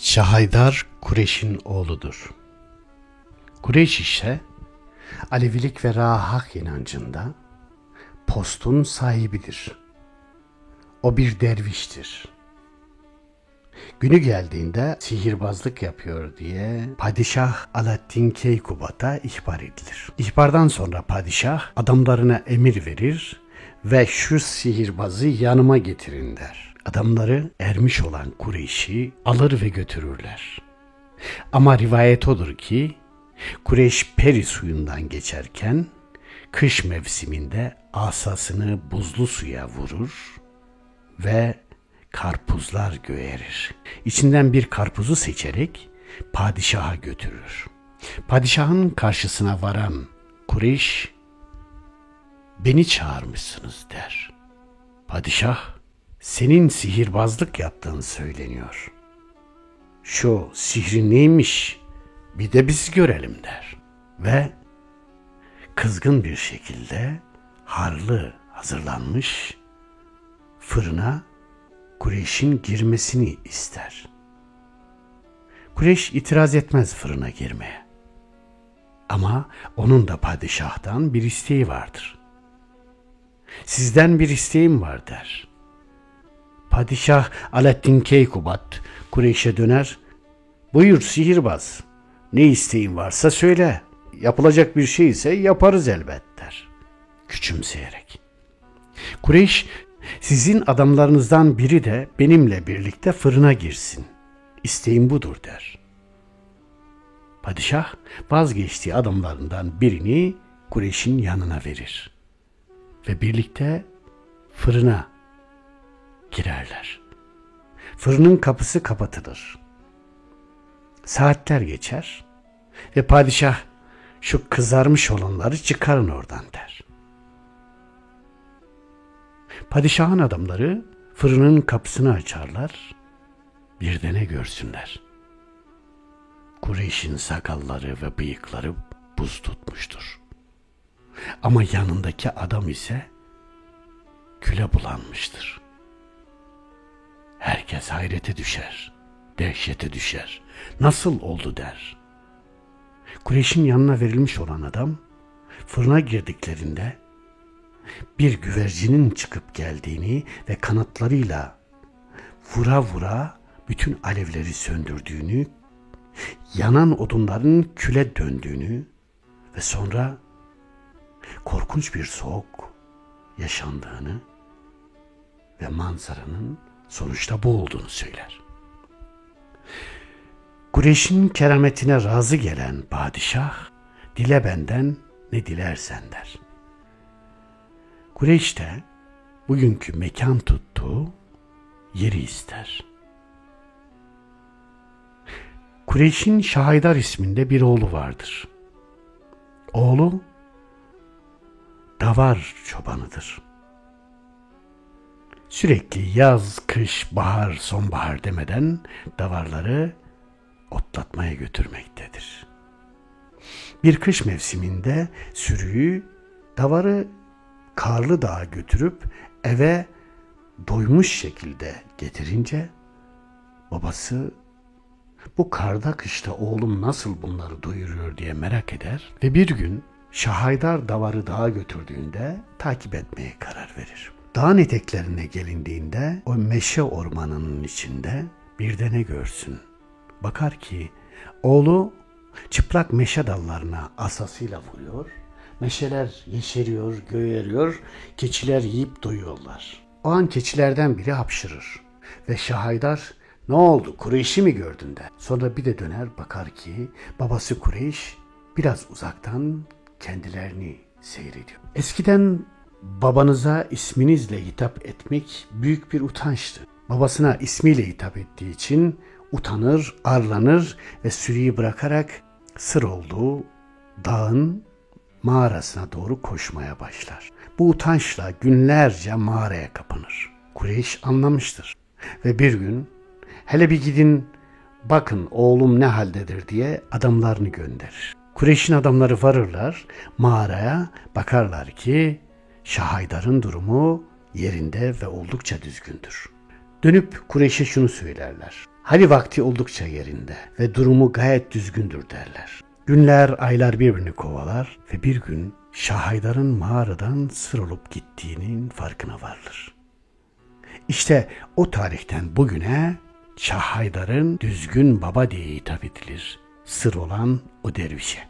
Şahaydar Kureyş'in oğludur. Kureyş ise Alevilik ve Rahak inancında postun sahibidir. O bir derviştir. Günü geldiğinde sihirbazlık yapıyor diye Padişah Alaaddin Keykubat'a ihbar edilir. İhbardan sonra padişah adamlarına emir verir ve şu sihirbazı yanıma getirin der. Adamları ermiş olan Kureyş'i alır ve götürürler. Ama rivayet odur ki Kureyş Peri suyundan geçerken kış mevsiminde asasını buzlu suya vurur ve karpuzlar göğerir. İçinden bir karpuzu seçerek padişaha götürür. Padişahın karşısına varan Kureyş, "Beni çağırmışsınız" der. Padişah, "Senin sihirbazlık yaptığın söyleniyor. Şu sihrin neymiş bir de biz görelim" der. Ve kızgın bir şekilde harlı hazırlanmış fırına Kureyş'in girmesini ister. Kureyş itiraz etmez fırına girmeye. Ama onun da padişahtan bir isteği vardır. "Sizden bir isteğim var" der. Padişah Alaaddin Keykubat Kureyş'e döner. "Buyur sihirbaz, ne isteğin varsa söyle. Yapılacak bir şey ise yaparız elbet" der, küçümseyerek. Kureyş, "Sizin adamlarınızdan biri de benimle birlikte fırına girsin. İsteğim budur" der. Padişah vazgeçtiği adamlarından birini Kureyş'in yanına verir ve birlikte fırına girerler. Fırının kapısı kapatılır. Saatler geçer ve padişah, "Şu kızarmış olanları çıkarın oradan" der. Padişahın adamları fırının kapısını açarlar, bir de ne görsünler? Kureyş'in sakalları ve bıyıkları buz tutmuştur. Ama yanındaki adam ise küle bulanmıştır. Herkes hayrete düşer, dehşete düşer. "Nasıl oldu?" der. Kureyş'in yanına verilmiş olan adam fırına girdiklerinde bir güvercinin çıkıp geldiğini ve kanatlarıyla vura vura bütün alevleri söndürdüğünü, yanan odunların küle döndüğünü ve sonra korkunç bir soğuk yaşandığını ve manzaranın sonuçta bu olduğunu söyler. Kureyş'in kerametine razı gelen padişah, "Dile benden ne dilersen" der. Kureyş de bugünkü mekan tuttuğu yeri ister. Kureyş'in Şahaydar isminde bir oğlu vardır. Oğlu davar çobanıdır. Sürekli yaz, kış, bahar, sonbahar demeden davarları otlatmaya götürmektedir. Bir kış mevsiminde sürüyü davarı Karlı Dağ'a götürüp eve doymuş şekilde getirince babası, "Bu karda kışta oğlum nasıl bunları doyuruyor" diye merak eder ve bir gün Şahaydar davarı dağa götürdüğünde takip etmeye karar verir. Dağın eteklerine gelindiğinde o meşe ormanının içinde bir de ne görsün? Bakar ki oğlu çıplak meşe dallarına asasıyla vuruyor. Meşeler yeşeriyor, göğeriyor, keçiler yiyip doyuyorlar. O an keçilerden biri hapşırır ve Şahaydar, "Ne oldu, Kureyş'i mi gördün?" der. Sonra bir de döner bakar ki babası Kureyş biraz uzaktan kendilerini seyrediyor. Eskiden babanıza isminizle hitap etmek büyük bir utançtı. Babasına ismiyle hitap ettiği için utanır, arlanır ve sürüyü bırakarak sır olduğu dağın mağarasına doğru koşmaya başlar. Bu utançla günlerce mağaraya kapanır. Kureyş anlamıştır ve bir gün, "Hele bir gidin bakın oğlum ne haldedir" diye adamlarını gönderir. Kureyş'in adamları varırlar mağaraya, bakarlar ki Şahaydar'ın durumu yerinde ve oldukça düzgündür. Dönüp Kureyş'e şunu söylerler: Hali vakti oldukça yerinde ve durumu gayet düzgündür derler. Günler, aylar birbirini kovalar ve bir gün Şah Haydar'ın mağaradan sır olup gittiğinin farkına varılır. İşte o tarihten bugüne Şah Haydar'ın düzgün baba diye hitap edilir, sır olan o dervişe.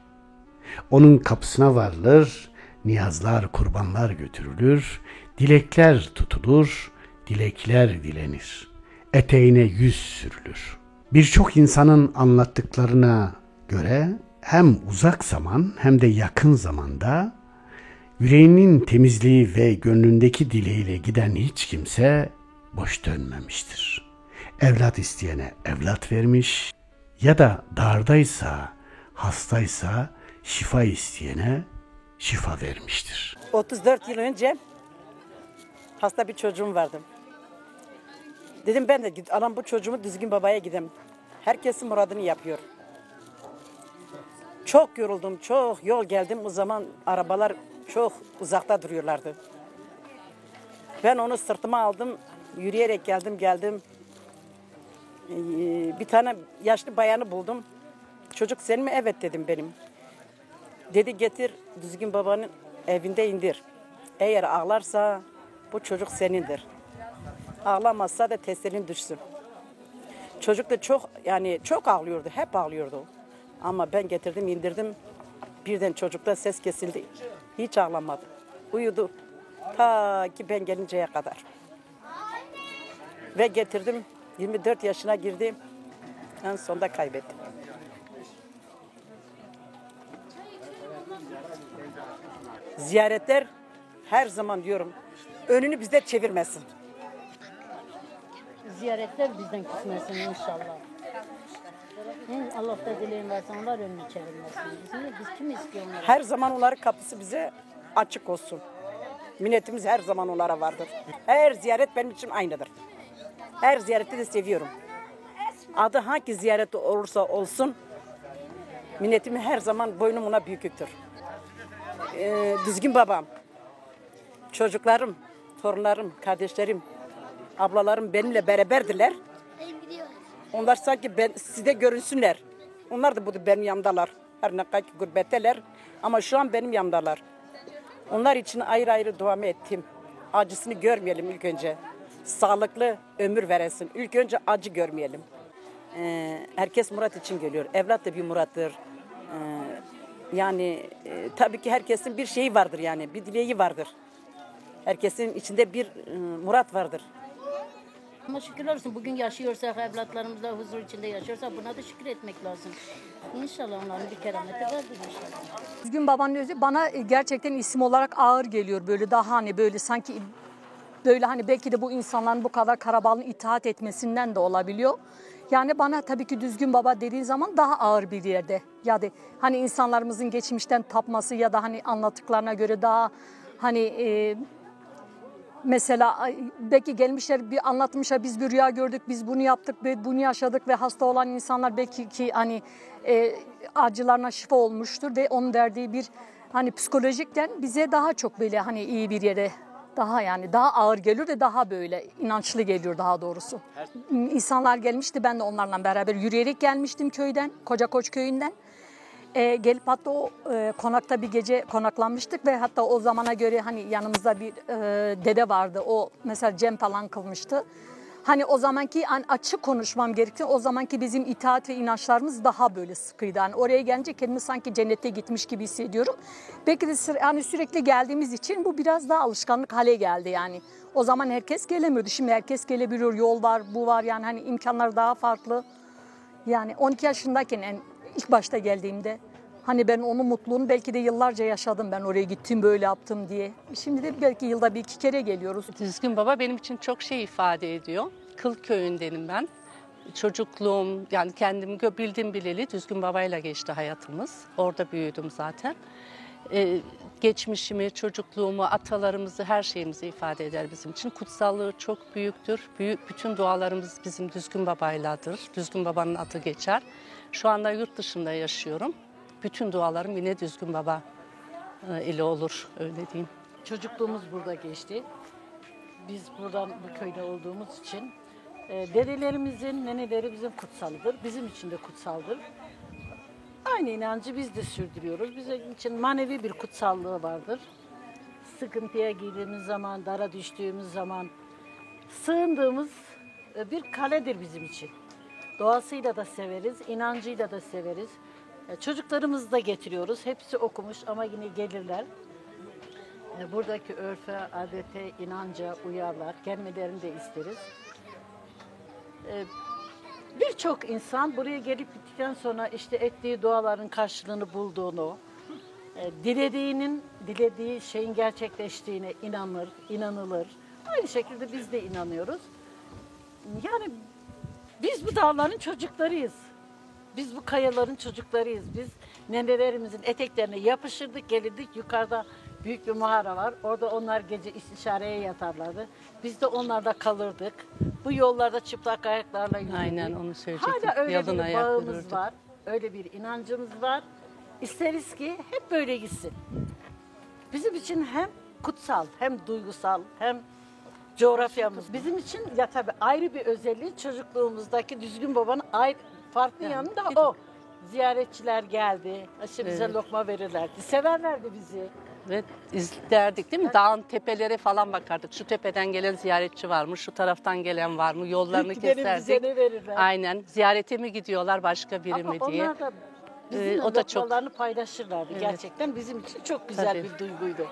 Onun kapısına varılır, niyazlar, kurbanlar götürülür, dilekler tutulur, dilekler dilenir. Eteğine yüz sürülür. Birçok insanın anlattıklarına göre hem uzak zaman hem de yakın zamanda yüreğinin temizliği ve gönlündeki dileğiyle giden hiç kimse boş dönmemiştir. Evlat isteyene evlat vermiş ya da dardaysa, hastaysa şifa isteyene şifa vermiştir. 34 yıl önce hasta bir çocuğum vardı. Dedim ben de anam bu çocuğumu düzgün babaya gideyim. Herkesin muradını yapıyor. Çok yoruldum, çok yol geldim. O zaman arabalar çok uzakta duruyorlardı. Ben onu sırtıma aldım, yürüyerek geldim. Bir tane yaşlı bayanı buldum. Çocuk senin mi? Evet dedim benim. Dedi getir düzgün babanın evinde indir. Eğer ağlarsa bu çocuk senindir. Ağlamazsa da teselin düşsün. Çocuk da çok ağlıyordu, hep ağlıyordu. Ama ben getirdim, indirdim. Birden çocukta ses kesildi. Hiç ağlamadı. Uyudu. Ta ki ben gelinceye kadar. Ve getirdim. 24 yaşına girdi. En sonunda kaybettim. Ziyaretler her zaman diyorum. Önünü bizler çevirmesin. Ziyaretler bizden kısmetsin inşallah. Allah da dileğin versin, onlar önünü çevirmesin. Biz kim istiyorlar? Her zaman onların kapısı bize açık olsun. Minnetimiz her zaman onlara vardır. Her ziyaret benim için aynıdır. Her ziyareti de seviyorum. Adı hangi ziyaret olursa olsun, minnetimi her zaman boynum ona büyüktür. Düzgün babam, çocuklarım, torunlarım, kardeşlerim, ablalarım benimle beraberdiler. Onlar sanki size görünsünler. Onlar da bu benim yanımdalar. Her ne kadar gurbetteler ama şu an benim yanımdalar. Onlar için ayrı ayrı duamı ettim. Acısını görmeyelim ilk önce. Sağlıklı ömür veresin. İlk önce acı görmeyelim. Herkes murat için geliyor. Evlat da bir murattır. Tabii ki herkesin bir şeyi vardır yani. Bir dileği vardır. Herkesin içinde bir murat vardır. Ama şükürler olsun bugün yaşıyorsak, evlatlarımızla huzur içinde yaşıyorsak buna da şükür etmek lazım. İnşallah onların bir kerameti vardır inşallah. Düzgün babanın özü bana gerçekten isim olarak ağır geliyor. Böyle daha hani böyle sanki böyle hani belki de bu insanların bu kadar Karabal'ın itaat etmesinden de olabiliyor. Yani bana tabii ki düzgün baba dediği zaman daha ağır bir yerde. Yani hani insanlarımızın geçmişten tapması ya da hani anlattıklarına göre daha hani mesela belki gelmişler bir anlatmışlar biz bir rüya gördük, biz bunu yaptık, bunu yaşadık ve hasta olan insanlar belki ki hani acılarına şifa olmuştur ve onun verdiği bir hani psikolojikten bize daha çok böyle hani iyi bir yere daha yani daha ağır geliyor ve daha böyle inançlı geliyor daha doğrusu. İnsanlar gelmişti, ben de onlarla beraber yürüyerek gelmiştim köyden, Kocakoç köyünden. Gelip hatta o konakta bir gece konaklanmıştık ve hatta o zamana göre hani yanımızda bir dede vardı. O mesela cem falan kılmıştı. Hani o zamanki hani açık konuşmam gerekti. O zamanki bizim itaat ve inançlarımız daha böyle sıkıydı. Yani oraya gelince kendimi sanki cennete gitmiş gibi hissediyorum. Belki de hani sürekli geldiğimiz için bu biraz daha alışkanlık hale geldi yani. O zaman herkes gelemiyordu. Şimdi herkes gelebiliyor. Yol var, bu var yani hani imkanlar daha farklı. Yani 12 yaşındayken ilk başta geldiğimde hani ben onun mutluluğunu belki de yıllarca yaşadım, ben oraya gittim böyle yaptım diye. Şimdi de belki yılda bir iki kere geliyoruz. Düzgün baba benim için çok şey ifade ediyor. Kıl köyündenim ben. Çocukluğum yani kendimi bildim bileli Düzgün babayla geçti hayatımız. Orada büyüdüm zaten. Geçmişimi, çocukluğumu, atalarımızı, her şeyimizi ifade eder bizim için. Kutsallığı çok büyüktür. Bütün dualarımız bizim Düzgün babayladır. Düzgün babanın adı geçer. Şu anda yurt dışında yaşıyorum. Bütün dualarım yine Düzgün baba ile olur, öyle diyeyim. Çocukluğumuz burada geçti. Biz buradan bu köyde olduğumuz için Dedelerimizin, nenelerimizin kutsalıdır. Bizim için de kutsaldır. Aynı inancı biz de sürdürüyoruz. Bizim için manevi bir kutsallığı vardır. Sıkıntıya girdiğimiz zaman, dara düştüğümüz zaman sığındığımız bir kaledir bizim için. Doğasıyla da severiz, inancıyla da severiz. Çocuklarımızı da getiriyoruz. Hepsi okumuş ama yine gelirler. Buradaki örfe, adete, inanca uyarlar. Gelmelerini de isteriz. Birçok insan buraya gelip gittikten sonra işte ettiği duaların karşılığını bulduğunu, dilediği şeyin gerçekleştiğine inanılır. Aynı şekilde biz de inanıyoruz. Yani biz bu dağların çocuklarıyız. Biz bu kayaların çocuklarıyız. Biz nenelerimizin eteklerine yapışırdık, gelirdik. Yukarıda büyük bir mağara var. Orada onlar gece istişareye yatarlardı. Biz de onlarda kalırdık. Bu yollarda çıplak ayaklarla yürüdük. Aynen onu söyleyecektim. Hala öyle Yalın bir ayak bağımız yürürdük. var. Öyle bir inancımız var. İsteriz ki hep böyle gitsin. Bizim için hem kutsal, hem duygusal, hem coğrafyamız. Bizim için ya tabii ayrı bir özelliği çocukluğumuzdaki Düzgün Baba'nın farklı yanı da o. Ziyaretçiler geldi, işte bize lokma verirlerdi. Severlerdi bizi. Ve izlerdik değil mi? Dağın tepelere falan bakardık. Şu tepeden gelen ziyaretçi var mı? Şu taraftan gelen var mı? Yollarını Gidelim keserdik. bize ne verirler. Aynen. Ziyarete mi gidiyorlar başka biri Ama mi diye. onlar da bizimle o da çok lokmalarını paylaşırlardı. Evet. Gerçekten bizim için çok güzel Tabii. bir duyguydu.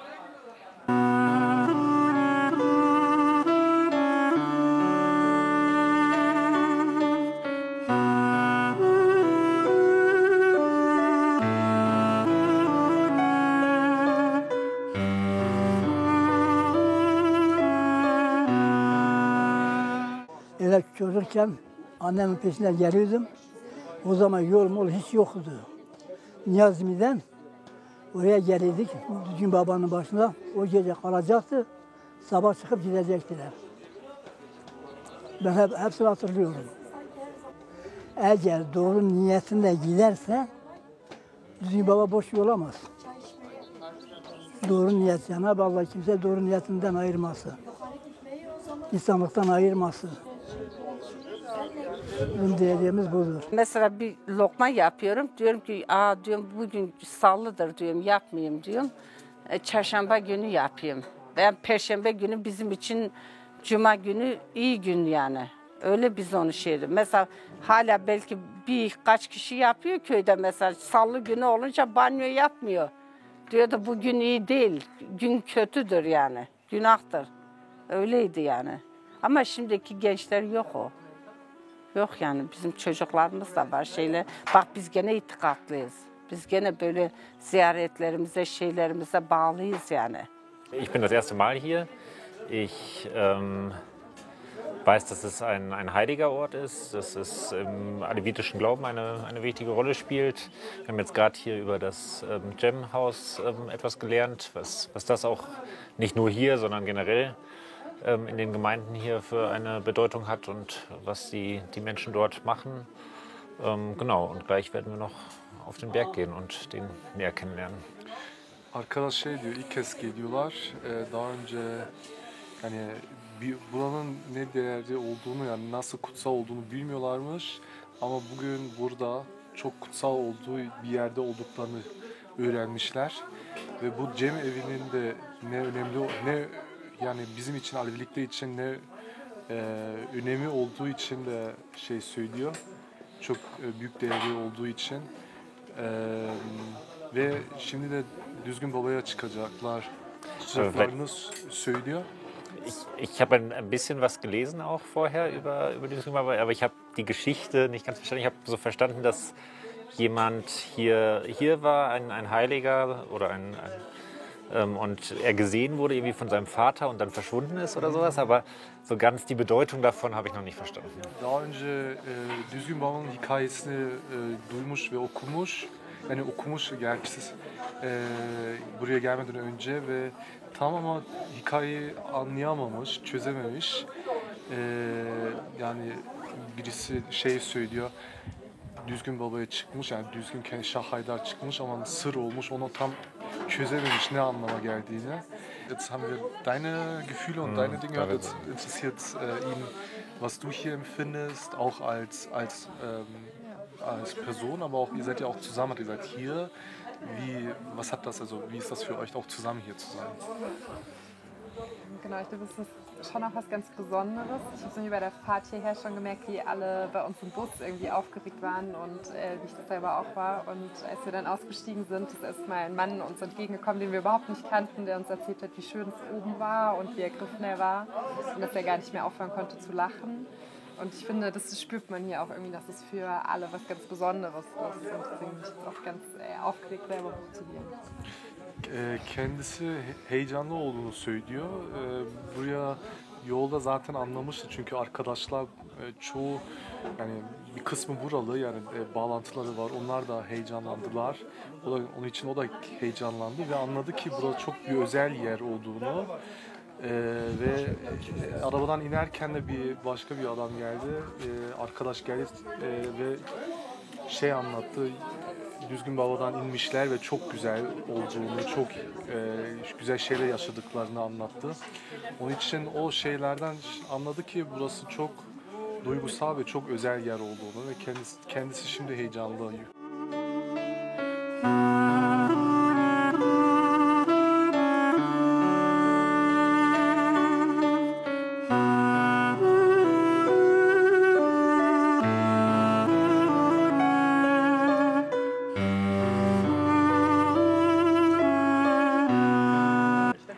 Evet çocukken annemin peşinden geliyordum. O zaman yol hiç yoktu. Niyazmi'den oraya gelirdik. Düzgün babanın başında o gece kalacaktı. Sabah çıkıp gidecektiler. Ben hepsini hatırlıyorum. Eğer doğru niyetinde giderse Düzgün Baba boş yolamaz. Doğru niyet, Cenab-ı Allah kimse doğru niyetinden ayırmasın. İnsanlıktan ayırmasın. Bizim diyeceğimiz budur. Mesela bir lokma yapıyorum. Diyorum ki diyorum bugün sallıdır diyorum yapmayayım diyorum. Çarşamba günü yapayım. Ben perşembe günü bizim için cuma günü iyi gün yani. Öyle biz onu mesela hala belki birkaç kişi yapıyor köyde mesela salı günü olunca banyo yapmıyor. Diyor da bugün iyi değil. Gün kötüdür yani. Günahtır. Öyleydi yani. Ama şimdiki gençler yok o. Yok yani bizim çocuklarımız da var şeyler. Bak biz gene itikatlıyız. Biz gene böyle ziyaretlerimize, şeylerimize bağlıyız yani. Ich bin das erste Mal hier. Ich weiß, dass es ein heiliger Ort ist, dass es im alevitischen Glauben eine wichtige Rolle spielt. Wir haben jetzt gerade hier über das Cem-Haus etwas gelernt, was das auch nicht nur hier, sondern generell in den Gemeinden hier für eine Bedeutung hat und was die Menschen dort machen. Genau, und gleich werden wir noch auf den Berg gehen und den näher kennenlernen. Arkadaş şey diyor, ilk kez geliyorlar. Daha önce yani buranın ne değerli olduğunu yani nasıl kutsal olduğunu bilmiyorlarmış. Ama bugün burada çok kutsal olduğu bir yerde olduklarını öğrenmişler. Ve bu Cem evinin de ne önemli ne yani bizim için Alevilikler için ne önemi olduğu için de şey söylüyor. Çok büyük değerli olduğu için. Ve şimdi de Düzgün Baba'ya çıkacaklar. Sırflarını söylüyor. Ich habe ein bisschen was gelesen auch vorher über Düzgün Baba, aber ich habe die Geschichte nicht ganz verstanden. Ich habe so verstanden, dass jemand hier war, ein Heiliger oder und er gesehen wurde irgendwie von seinem Vater und dann verschwunden ist oder sowas, aber so ganz die Bedeutung davon habe ich noch nicht verstanden. Daha önce Düzgün Baba'nın hikayesini duymuş ve okumuş. Yani okumuş gerçi buraya gelmeden önce ve tam ama hikayeyi anlayamamış, çözememiş. Yani birisi şey söylüyor, Düzgün Baba'ya çıkmış, yani Düzgün Şah Haydar çıkmış ama sır olmuş, onu tam çözememiş ne anlama geldiğini. Jetzt haben wir deine Gefühle und deine Dinge, jetzt interessiert ihn was du hier empfindest, auch als Person, aber auch ihr seid ja auch zusammen, ihr seid hier. Was hat das, also wie ist das für euch auch zusammen hier zu sein? Genau, ich glaube, es ist schon auch was ganz Besonderes. Ich habe es bei der Fahrt hierher schon gemerkt, wie alle bei uns im Bus irgendwie aufgeregt waren und wie ich das selber auch war. Und als wir dann ausgestiegen sind, ist erstmal ein Mann uns entgegengekommen, den wir überhaupt nicht kannten, der uns erzählt hat, wie schön es oben war und wie ergriffen er war und dass er gar nicht mehr aufhören konnte zu lachen. Und ich finde, das spürt man hier auch irgendwie, dass es für alle was ganz Besonderes ist. Und deswegen bin ich jetzt auch ganz aufgeregt, selber hochzugehen. Kendisi heyecanlı olduğunu söylüyor. Buraya yolda zaten anlamıştı çünkü arkadaşlar çoğu yani bir kısmı buralı yani bağlantıları var. Onlar da heyecanlandılar. Onun için o da heyecanlandı ve anladı ki burada çok bir özel yer olduğunu. Ve arabadan inerken de başka bir adam geldi. Arkadaş geldi ve şey anlattı. Düzgün Baba'dan inmişler ve çok güzel olduğunu, çok güzel şeyler yaşadıklarını anlattı. Onun için o şeylerden anladı ki burası çok duygusal ve çok özel yer olduğunu ve kendisi şimdi heyecanlı.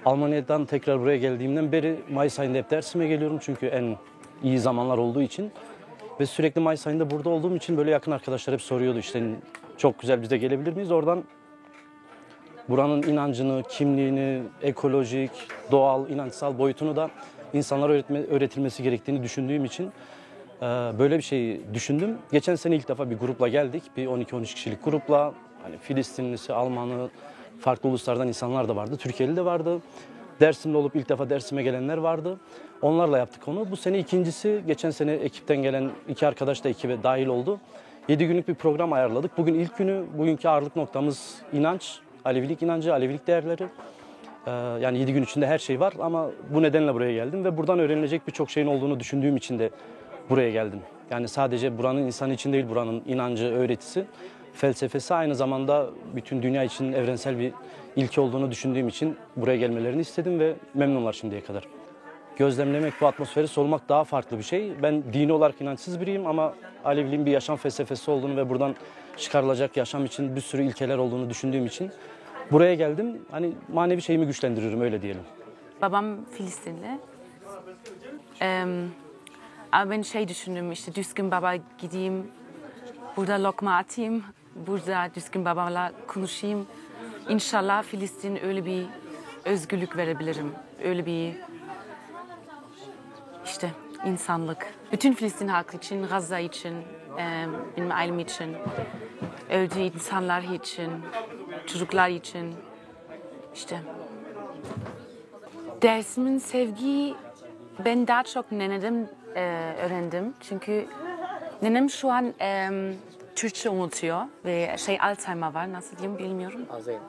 Almanya'dan tekrar buraya geldiğimden beri Mayıs ayında hep Dersim'e geliyorum çünkü en iyi zamanlar olduğu için. Ve sürekli Mayıs ayında burada olduğum için böyle yakın arkadaşlar hep soruyordu işte çok güzel biz de gelebilir miyiz? Oradan buranın inancını, kimliğini, ekolojik, doğal, inançsal boyutunu da insanlara öğretilmesi gerektiğini düşündüğüm için böyle bir şey düşündüm. Geçen sene ilk defa bir grupla geldik. Bir 12-13 kişilik grupla hani Filistinlisi, Almanı, farklı uluslardan insanlar da vardı. Türkiye'li de vardı. Dersim'de olup ilk defa Dersim'e gelenler vardı. Onlarla yaptık onu. Bu sene ikincisi, geçen sene ekipten gelen 2 arkadaş da ekibe dahil oldu. 7 günlük bir program ayarladık. Bugün ilk günü, bugünkü ağırlık noktamız inanç, Alevilik inancı, Alevilik değerleri. Yani 7 gün içinde her şey var ama bu nedenle buraya geldim ve buradan öğrenilecek birçok şeyin olduğunu düşündüğüm için de buraya geldim. Yani sadece buranın insanı için değil, buranın inancı, öğretisi, felsefesi aynı zamanda bütün dünya için evrensel bir ilke olduğunu düşündüğüm için buraya gelmelerini istedim ve memnunlar şimdiye kadar. Gözlemlemek, bu atmosferi solumak daha farklı bir şey. Ben dini olarak inançsız biriyim ama Aleviliğin bir yaşam felsefesi olduğunu ve buradan çıkarılacak yaşam için bir sürü ilkeler olduğunu düşündüğüm için buraya geldim. Hani manevi şeyimi güçlendiriyorum öyle diyelim. Babam Filistinli. Ama ben düşündüm işte Düzgün Baba gideyim, burada lokma atayım, burada Düzgün Baba'la konuşayım. İnşallah Filistin öyle bir özgürlük verebilirim. Öyle bir işte insanlık. Bütün Filistin halkı için, Gazze için, benim ailem için, öldüğü insanlar için, çocuklar için işte. Dersimin sevgiyi ben daha çok neneden öğrendim. Çünkü nenem şu an Türkçe unutuyor ve Alzheimer var. Nasıl diyeyim bilmiyorum.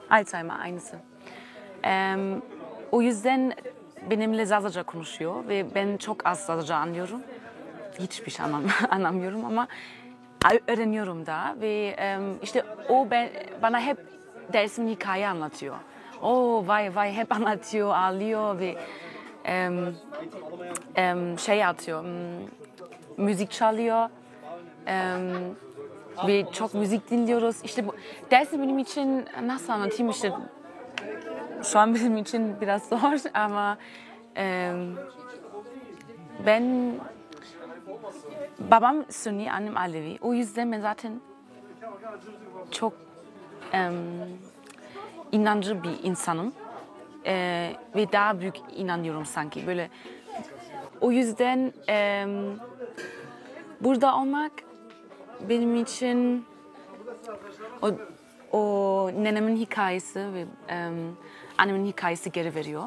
Alzheimer aynısı. O yüzden benimle Zazaca konuşuyor ve ben çok az Zazaca anlıyorum. Hiçbir şey anlamıyorum ama öğreniyorum da ve işte o bana hep dersin hikaye anlatıyor. O vay hep anlatıyor, ağlıyor ve atıyor, müzik çalıyor ve çok müzik dinliyoruz. İşte bu dersi benim için nasıl anlatayım işte şu an benim için biraz zor ama ben babam Sünni, annem Alevi. O yüzden ben zaten çok inancı bir insanım ve daha büyük inanıyorum sanki böyle. O yüzden burada olmak benim için o nenemin hikayesi ve annemin hikayesi geri veriyor.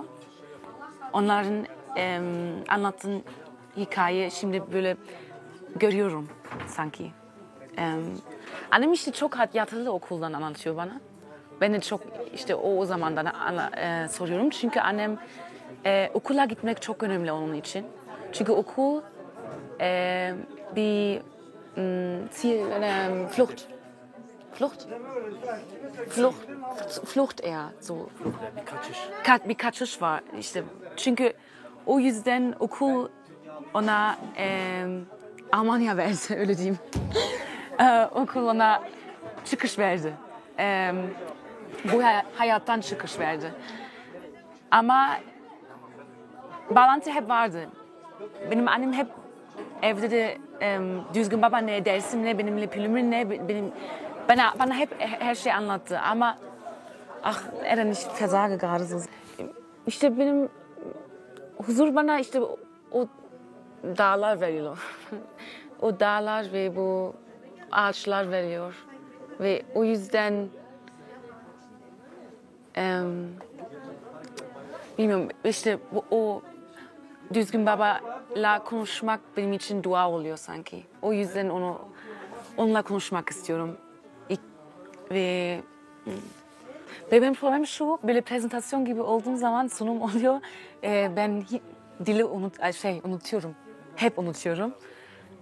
Onların anlattığın hikaye şimdi böyle görüyorum sanki. Annem işte çok yatılı okuldan anlatıyor bana. Ben de çok işte o zamandan soruyorum çünkü annem okula gitmek çok önemli onun için. Çünkü okul bir Flucht eher so. Bir kaçış var işte. Çünkü o yüzden okul ona Almanya verdi, öyle diyeyim. Okul ona çıkış verdi. Bu hayattan çıkış verdi. Ama bağlantı hep vardı. Benim annem hep evde de düzgün baba ne, dersim ne, benimle pülümün ne, bana hep her şey anlattı. Ama Eren, ich versage gerade so. İşte benim huzur bana işte o dağlar veriyor. O dağlar ve bu ağaçlar veriyor. Ve o yüzden bilmiyorum işte o düzgün babayla konuşmak benim için dua oluyor sanki. O yüzden onunla konuşmak istiyorum. Ve benim problem şu, böyle prezentasyon gibi olduğum zaman sunum oluyor. Ben dili unutuyorum. Hep unutuyorum.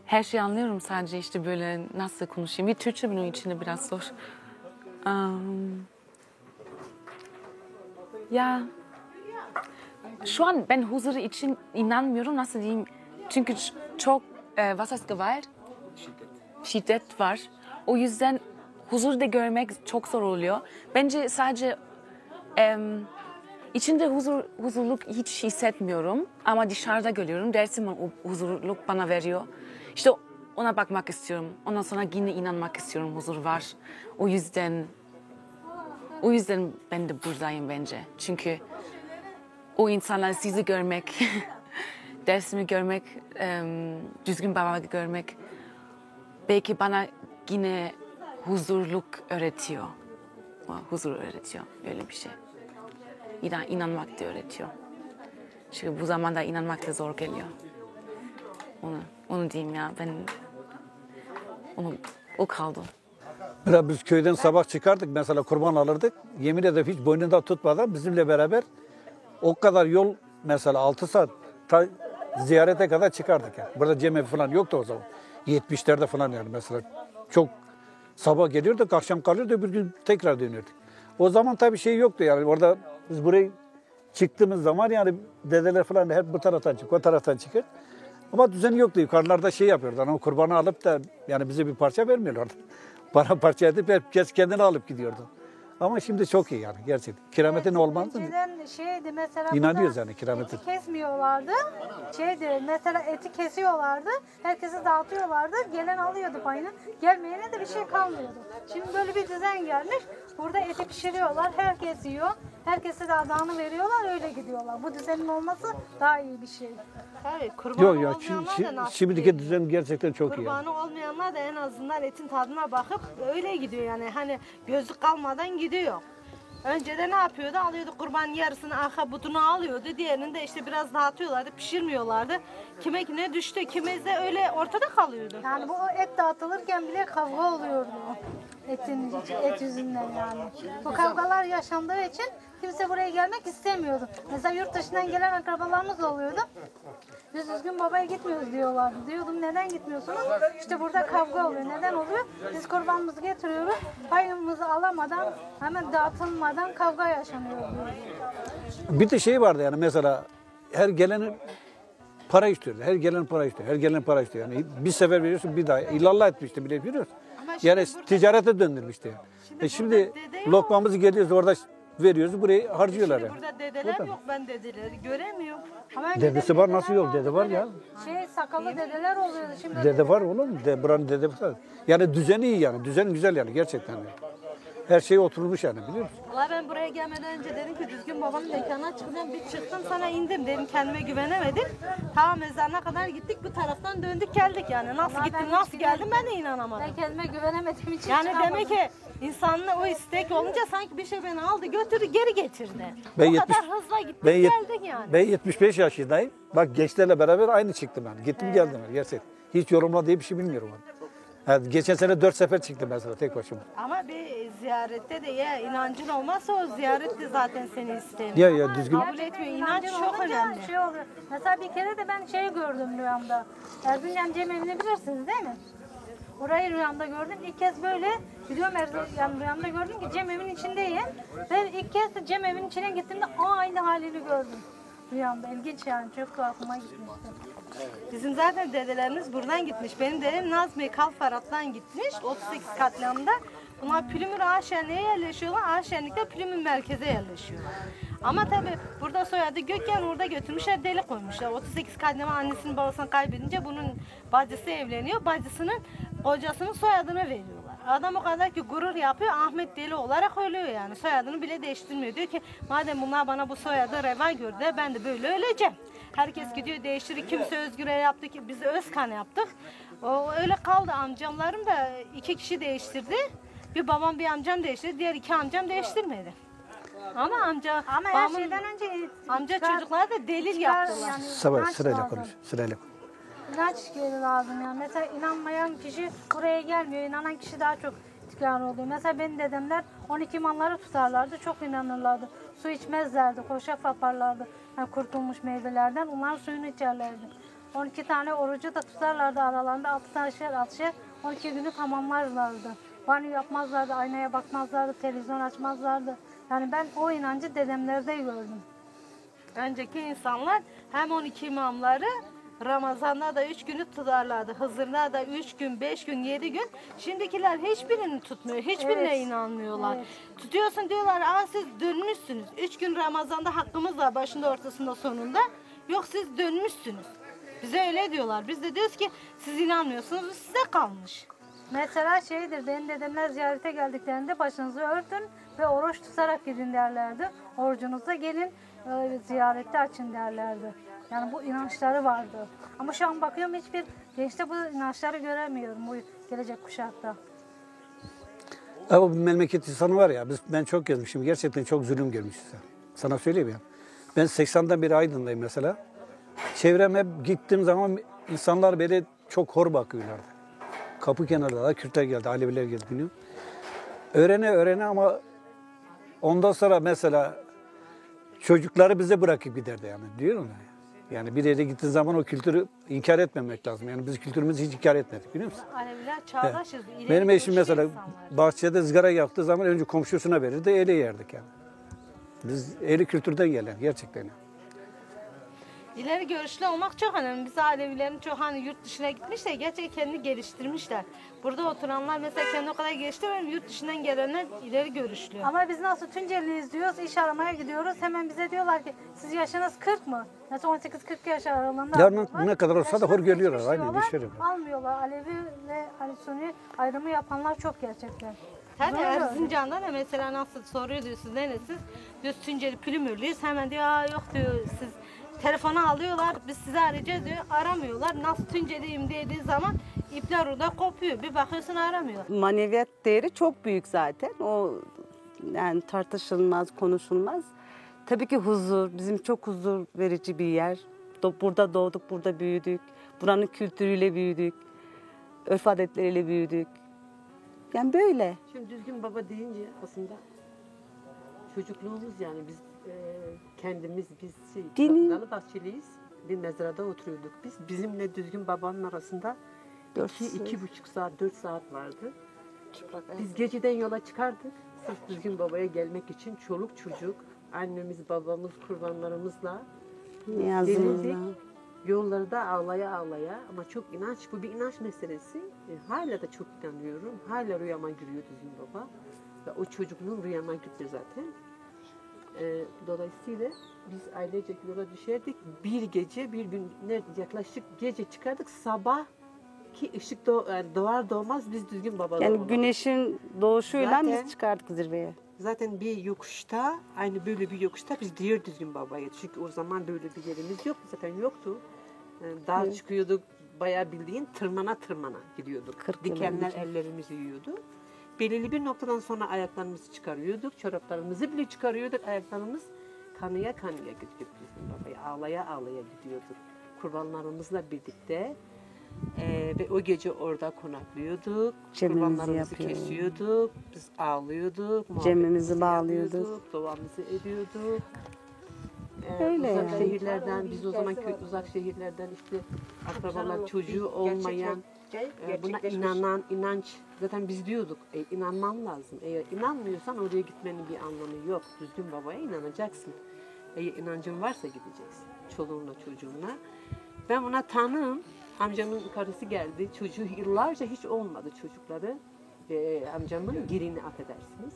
Her şeyi anlıyorum, sadece işte böyle nasıl konuşayım. Bir Türkçe benim için de biraz zor. Ya şu an ben huzuru için inanmıyorum, nasıl diyeyim. Çünkü çok was heißt Gewalt? Şiddet var. O yüzden huzur da görmek çok zor oluyor. Bence sadece içinde huzurluk hiç hissetmiyorum. Ama dışarıda görüyorum. Dersim o huzurluk bana veriyor. İşte ona bakmak istiyorum. Ondan sonra yine inanmak istiyorum, huzur var. O yüzden ben de buradayım bence. Çünkü o insanlar sizi görmek, dersimi görmek, düzgün babayı görmek belki bana yine huzurluk öğretiyor. Huzur öğretiyor, öyle bir şey. İnanmak da öğretiyor. Çünkü bu zamanda inanmak da zor geliyor. Onu diyeyim ya, o kaldı. Mesela biz köyden sabah çıkardık, mesela kurban alırdık. Yemin ederim hiç boynunda tutmadan bizimle beraber o kadar yol, mesela 6 saat ziyarete kadar çıkardık yani. Burada cemevi falan yoktu o zaman. 70'lerde falan yani mesela. Çok sabah geliyorduk, akşam kalıyorduk, bir gün tekrar dönüyorduk. O zaman tabii şey yoktu yani. Orada biz buraya çıktığımız zaman yani dedeler falan hep bu taraftan çık, o taraftan çıkır. Ama düzeni yoktu. Yukarılarda şey yapıyorlar. Ama kurbanı alıp da yani bize bir parça vermiyorlardı. Bana parça edip herkes kendini alıp gidiyordu. Ama şimdi çok iyi yani gerçekten. Kirametin olmaz mı? Şeydi mesela İnanıyoruz yani kirametin. Eti kesmiyorlardı. Mesela eti kesiyorlardı. Herkese dağıtıyorlardı. Gelen alıyordu payını. Gelmeyene de bir şey kalmıyordu. Şimdi böyle bir düzen gelmiş. Burada eti pişiriyorlar. Herkes yiyor. Herkese de adağını veriyorlar. Öyle gidiyorlar. Bu düzenin olması daha iyi bir şey. Evet, kurbanı olmayanlar da nasıl Şimdiki düzen gerçekten çok iyi. Kurbanı olmayanlar da en azından etin tadına bakıp öyle gidiyor yani. Hani gözlük kalmadan gidiyor. Önceden ne yapıyordu? Alıyordu kurbanın yarısını, arka butunu alıyordu. Diğerini de işte biraz dağıtıyorlardı, pişirmiyorlardı. Kime ne düştü, kime de öyle ortada kalıyordu. Yani bu et dağıtılırken bile kavga oluyordu. Et yüzünden yani. Bu kavgalar yaşandığı için kimse buraya gelmek istemiyordu. Mesela yurt dışından gelen akrabalarımız oluyordu. Biz düzgün babaya gitmiyoruz diyorlardı. Diyordum neden gitmiyorsunuz? İşte burada kavga oluyor. Neden oluyor? Biz kurbanımızı getiriyoruz. Payımızı alamadan, hemen dağıtılmadan kavga yaşanıyor. Bir de şey vardı yani mesela her gelenin para istiyordu. Her gelen para istiyor. Her gelen para istiyor. Yani bir sefer veriyorsun bir daha. İllallah etmişti bile biliyoruz. Yani ticarete döndürmüştü yani. Şimdi lokmamızı geliyoruz orada veriyoruz, burayı harcıyorlar yani. Burada dedeler yok, ben dedeleri göremiyorum. Dedesi var, nasıl yok? Dede var ya. Sakallı dedeler oluyordu şimdi. Dede var oğlum, buranın dedesi var. Yani düzeni iyi yani, düzen güzel yani gerçekten. Yani. Her şey oturmuş yani biliyor musun? Valla ben buraya gelmeden önce dedim ki düzgün babanın mekanına çıkacağım. Bir çıktım sana indim dedim, kendime güvenemedim. Ta mezarına kadar gittik, bu taraftan döndük geldik yani. Nasıl gittim, nasıl geldim ben de inanamadım. Ben kendime güvenemediğim için yani çıkamadım. demek ki insanın o istek olunca sanki bir şey beni aldı götürdü geri getirdi. Ben o kadar hızla gittik geldik yani. Ben 75 yaşındayım. Bak gençlerle beraber aynı çıktım yani. Gittim geldim yani gerçekten. Hiç yorumla diye bir şey bilmiyorum. Yani. Yani geçen sene 4 sefer çıktım mesela tek başıma. Ama bir ziyarette de ya inancın olmazsa o ziyaret de zaten seni istemiyor. Ya düzgün. Kabul etmiyor. İnanç çok önemli. Şey oluyor. Mesela bir kere de ben şey gördüm rüyamda. Erzincan Cemevi'ni bilirsiniz değil mi? Orayı rüyamda gördüm. İlk kez böyle gidiyorum Erzincan rüyamda gördüm ki Cemevin içindeyim. Ve ilk kez de Cemevin içine gittiğimde aynı halini gördüm. Rüyamda. İlginç yani. Çok aklıma gitmişti. Bizim zaten dedelerimiz buradan gitmiş. Benim dedem Nazmi Kalfarat'tan gitmiş. 38 katliamda. Bunlar Pülümür Ağaşenliğe yerleşiyorlar. Ağaşenlik'te Pülümür merkeze yerleşiyorlar. Ama tabii burada soyadı Gökyen, orada götürmüşler, deli koymuşlar. 38 katliamda annesini babasını kaybedince bunun bacısı evleniyor. Bacısının kocasının soyadını veriyorlar. Adam o kadar ki gurur yapıyor. Ahmet Deli olarak ölüyor yani. Soyadını bile değiştirmiyor. Diyor ki madem bunlar bana bu soyadı reva gördü ben de böyle öleceğim. Herkes gidiyor değiştirir. Kimse Özgür'e yaptı ki biz Özkan yaptık. O öyle kaldı. Amcamlarım da 2 kişi değiştirdi. Bir babam bir amcam değiştirdi. Diğer 2 amcam değiştirmedi. Ama Ama her şeyden önce amca çocuklar da delil yaptılar. Yani Sırayla konuş. Sırayla konuş. İnanç lazım yani. Mesela inanmayan kişi buraya gelmiyor. İnanan kişi daha çok itikrar oluyor. Mesela benim dedemler 12 imamları tutarlardı. Çok inanırlardı. Su içmezlerdi. Koşak yaparlardı. Yani kurtulmuş meyvelerden. Onların suyunu içerlerdi. 12 tane orucu da tutarlardı aralarında. 6 6'şer 12 günü tamamlarlardı. Banyo yapmazlardı. Aynaya bakmazlardı. Televizyon açmazlardı. Yani ben o inancı dedemlerde gördüm. Önceki insanlar hem 12 imamları Ramazan'da da 3 günü tutarlardı. Hızır'da da 3 gün, 5 gün, 7 gün. Şimdikiler hiçbirini tutmuyor. Hiçbirine inanmıyorlar. Evet. Tutuyorsun diyorlar, siz dönmüşsünüz. 3 gün Ramazan'da hakkımız var başında, ortasında, sonunda. Yok siz dönmüşsünüz. Bize öyle diyorlar. Biz de diyoruz ki siz inanmıyorsunuz, size kalmış. Mesela şeydir, benim dedemler ziyarete geldiklerinde başınızı örtün ve oruç tutarak gidin derlerdi. Orucunuza gelin, ziyarette açın derlerdi. Yani bu inançları vardı. Ama şu an bakıyorum hiçbir gençte bu inançları göremiyorum bu gelecek kuşakta. Ama bu memleket insanı var ya, ben çok gezmişim. Gerçekten çok zulüm görmüşüm. Sana söyleyeyim ya. Ben 80'den beri Aydın'dayım mesela. Çevrem hep gittiğim zaman insanlar beni çok hor bakıyorlardı. Kapı kenarında Kürtler geldi, Aleviler geldi biliyorum. Öğrene ama ondan sonra mesela çocukları bize bırakıp giderdi yani diyorum ya. Yani bir yere gittiğin zaman o kültürü inkar etmemek lazım. Yani biz kültürümüzü hiç inkar etmedik biliyor musun? Aleviler çağdaşız. Evet. Benim eşim mesela bahçede ızgara yaptığı zaman önce komşusuna verirdi, eli yerdik yani. Biz eli kültürden gelen gerçekten. Yani. İleri görüşlü olmak çok önemli. Biz Alevilerin çok hani yurt dışına gitmiş de gerçekten kendini geliştirmişler. Burada oturanlar mesela kendini o kadar geliştirmiyor, yurt dışından gelenler ileri görüşlü. Ama biz nasıl Tunceli'yiz diyoruz, iş aramaya gidiyoruz. Hemen bize diyorlar ki siz yaşınız 40 mı? Mesela 18-40 yaş aralığında. Ya ne kadar olsa da hor görüyorlar. Aynen bir şey almıyorlar. Alevi ve Suni ayrımı yapanlar çok gerçekten. Hani Erzincan'da da mesela nasıl soruyor diyorsunuz neresiniz? Diyoruz Tunceli Pülümürlüyüz. Hemen diyor yok diyor siz telefonu alıyorlar biz sizi arayacağız diyor. Aramıyorlar. Nasıl Tunceliyim dediği zaman ipler orada kopuyor. Bir bakıyorsun aramıyor. Maneviyat değeri çok büyük zaten. O yani tartışılmaz, konuşulmaz. Tabii ki huzur, bizim çok huzur verici bir yer. Burada doğduk, burada büyüdük. Buranın kültürüyle büyüdük. Örf adetleriyle büyüdük. Yani böyle. Şimdi düzgün baba deyince aslında çocukluğumuz yani biz kendimiz Dalı Bahçeliyiz. Bir mezrada oturuyorduk biz. Bizimle düzgün babanın arasında 2,5 saat, 4 saat vardı. Biz geceden yola çıkardık. Sırf düzgün babaya gelmek için çoluk çocuk, annemiz, babamız, kurbanlarımızla gelirdik. Yolları da ağlaya ama çok inanç, bu bir inanç meselesi. Hala da çok inanıyorum. Hala rüyama giriyor düzgün baba. Ve o çocukluğum rüyama gitti zaten. Dolayısıyla biz ailecek yola düşerdik. Bir gece, bir gün yaklaşık gece çıkardık. Sabah ki ışık doğar doğmaz biz düzgün babalar Yani olalım. Güneşin doğuşuyla biz çıkardık zirveye. Zaten bir yokuşta, aynı böyle bir yokuşta biz diğer düzgün babayız. Çünkü o zaman böyle bir yerimiz yoktu. Zaten yoktu. Dağa çıkıyorduk, bayağı bildiğin tırmana gidiyorduk. Dikenler ellerimizi yiyordu. Belirli bir noktadan sonra ayaklarımızı çıkarıyorduk. Çoraplarımızı bile çıkarıyorduk. Ayaklarımız kanıya gidiyorduk düzgün babaya. Ağlaya gidiyorduk. Kurbanlarımızla birlikte. Ve o gece orada konaklıyorduk. Cemimizi Kurbanlarımızı yapıyorduk. kesiyorduk. Biz ağlıyorduk. Cemimizi muhabbetimizi bağlıyorduk. yapıyorduk, duamızı ediyorduk. Öyle uzak yani. şehirlerden, biz o zaman uzak şehirlerden işte akrabalar çocuğu olmayan, buna inanan, inanç, zaten biz diyorduk inanman lazım. Eğer inanmıyorsan oraya gitmenin bir anlamı yok. Düzgün babaya inanacaksın. Eğer inancın varsa gideceksin. Çoluğunla çocuğunla. Ben ona tanığım. Amcamın karısı geldi. Çocuğu yıllarca hiç olmadı çocukları. Amcamın gelini affedersiniz.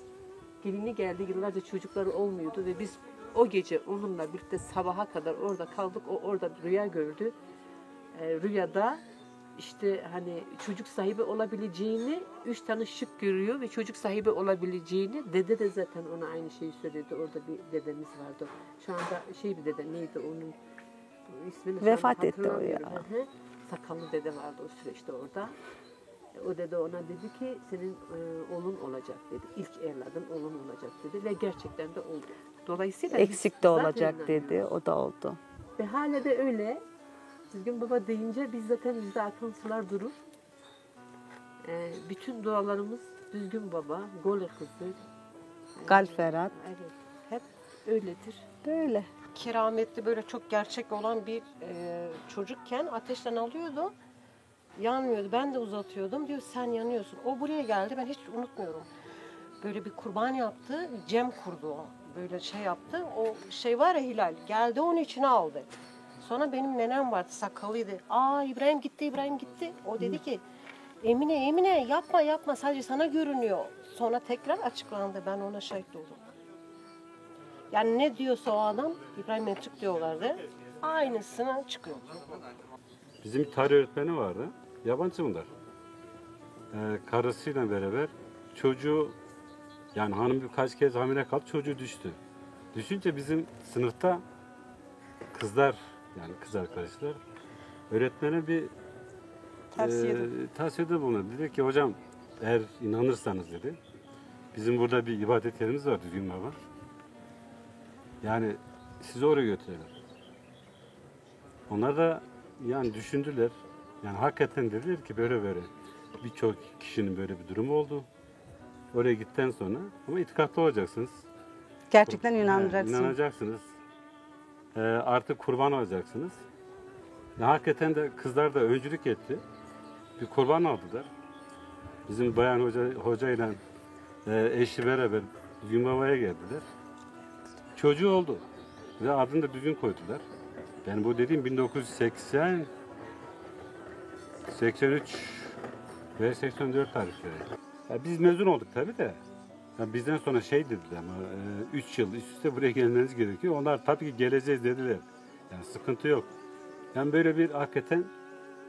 Gelini geldi, yıllarca çocukları olmuyordu ve biz o gece onunla birlikte sabaha kadar orada kaldık. O orada rüya gördü. Rüyada işte hani çocuk sahibi olabileceğini, 3 tane şık görüyor ve çocuk sahibi olabileceğini, dede de zaten ona aynı şeyi söyledi. Orada bir dedemiz vardı. Şu anda bir dede neydi onun ismini Vefat etti o ya. hatırlamıyorum. Sakallı dede vardı o süreçte orada. O dede ona dedi ki senin oğlun olacak dedi. İlk evladın oğlun olacak dedi ve gerçekten de oldu. Dolayısıyla Eksik de olacak dedi. O da oldu. ve hala da öyle. Düzgün baba deyince biz zaten bizde akan sular durur. Bütün dualarımız düzgün baba, gole kızı. Galferat. Evet, hep öyledir. Böyle. Kerametli böyle çok gerçek olan bir çocukken ateşten alıyordu. Yanmıyordu. Ben de uzatıyordum. Diyor sen yanıyorsun. O buraya geldi. Ben hiç unutmuyorum. Böyle bir kurban yaptı. Cem kurdu o. Böyle şey yaptı. O şey var ya Hilal. Geldi onun içine aldı. Sonra benim nenem vardı. Sakallıydı. Aa İbrahim gitti, İbrahim gitti. O dedi ki Emine yapma sadece sana görünüyor. Sonra tekrar açıklandı. Ben ona şahit oldum. Yani ne diyorsa o adam İbrahim Mençik diyorlardı. Aynısına çıkıyor. Bizim bir tarih öğretmeni vardı. Yabancı bunlar. Karısıyla beraber çocuğu yani hanım birkaç kez hamile kaldı çocuğu düştü. Düşünce bizim sınıfta kızlar yani kız arkadaşlar öğretmene bir tavsiyede bulundu. Dedi ki hocam eğer inanırsanız dedi bizim burada bir ibadet yerimiz var Düzgün Baba. Yani sizi oraya götürüyorlar. Onlar da yani düşündüler. Yani hakikaten dediler ki böyle birçok kişinin böyle bir durumu oldu. Oraya gittikten sonra ama itikatlı olacaksınız. Gerçekten inanacaksın. İnanacaksınız. Artık kurban olacaksınız. Ya, hakikaten de kızlar da öncülük etti. Bir kurban aldılar. Bizim bayan hocayla eşi beraber Düzgün Baba'ya geldiler. Çocuğu oldu. Ve adını da Düzgün koydular. Yani bu dediğim 1980 83 ve 84 tarihleri. Ya biz mezun olduk tabii de. Ya bizden sonra şey dediler ama 3 yıl üst üste buraya gelmeniz gerekiyor. Onlar tabii ki geleceğiz dediler. Yani sıkıntı yok. Yani böyle bir hakikaten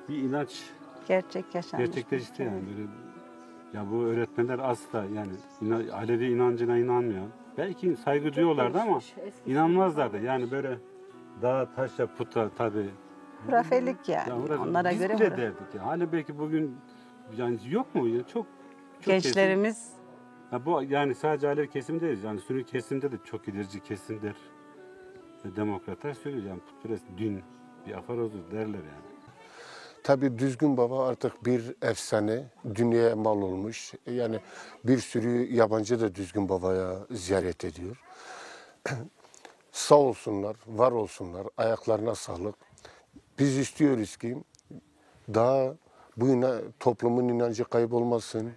bir inanç gerçekleşti yani. Böyle, ya bu öğretmenler asla yani Alevi inancına inanmayan. Belki saygı duyuyorlardı ama inanmazlardı. Yani böyle dağ, taşa, puta tabii. Hurafelik yani. Onlara biz göre bile derdik ya. Hani belki bugün yani yok mu? Ya çok gençlerimiz kesim. Ya bu yani sadece Alevi kesim değil. Yani Sünni kesimde de çok ilerici kesimler. Demokratlar söylüyor yani putperest din bir afarozu derler yani. Tabii Düzgün Baba artık bir efsane, dünyaya mal olmuş. Yani bir sürü yabancı da Düzgün Baba'ya ziyaret ediyor. Sağ olsunlar, var olsunlar, ayaklarına sağlık. Biz istiyoruz ki daha bu toplumun inancı kaybolmasın.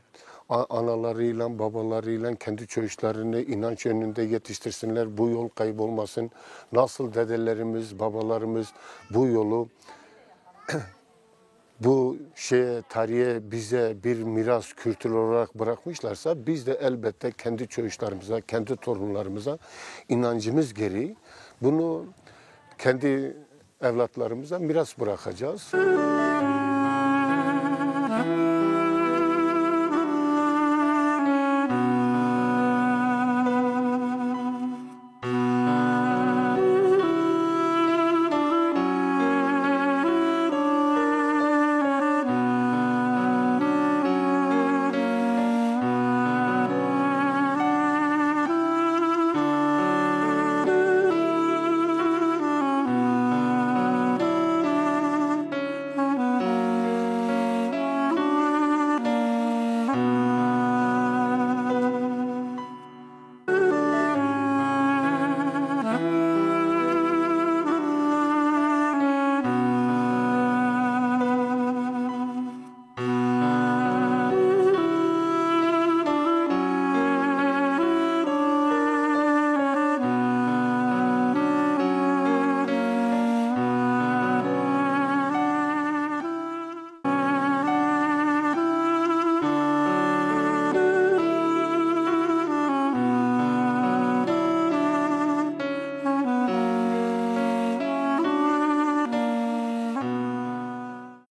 Analarıyla, babalarıyla kendi çocuklarını inanç yönünde yetiştirsinler. Bu yol kaybolmasın. Nasıl dedelerimiz, babalarımız bu yolu bu tarihe bize bir miras kültür olarak bırakmışlarsa biz de elbette kendi çocuklarımıza, kendi torunlarımıza inancımız gereği bunu kendi evlatlarımıza miras bırakacağız.